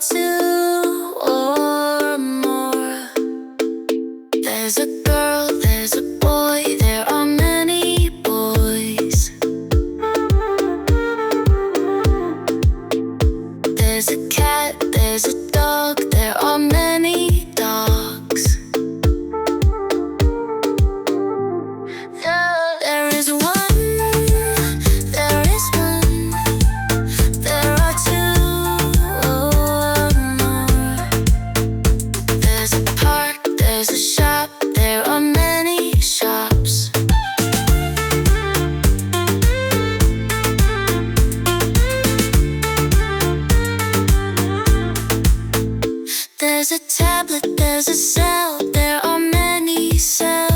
two or more. There's a girl, there's a boy, there are many boys. There's a cat, there's a dog, there are many dogs. There is one, there is one, there are two or more. There's a park, there's a shop, there are many shops. There's a tablet, there's a cell, there are many cells.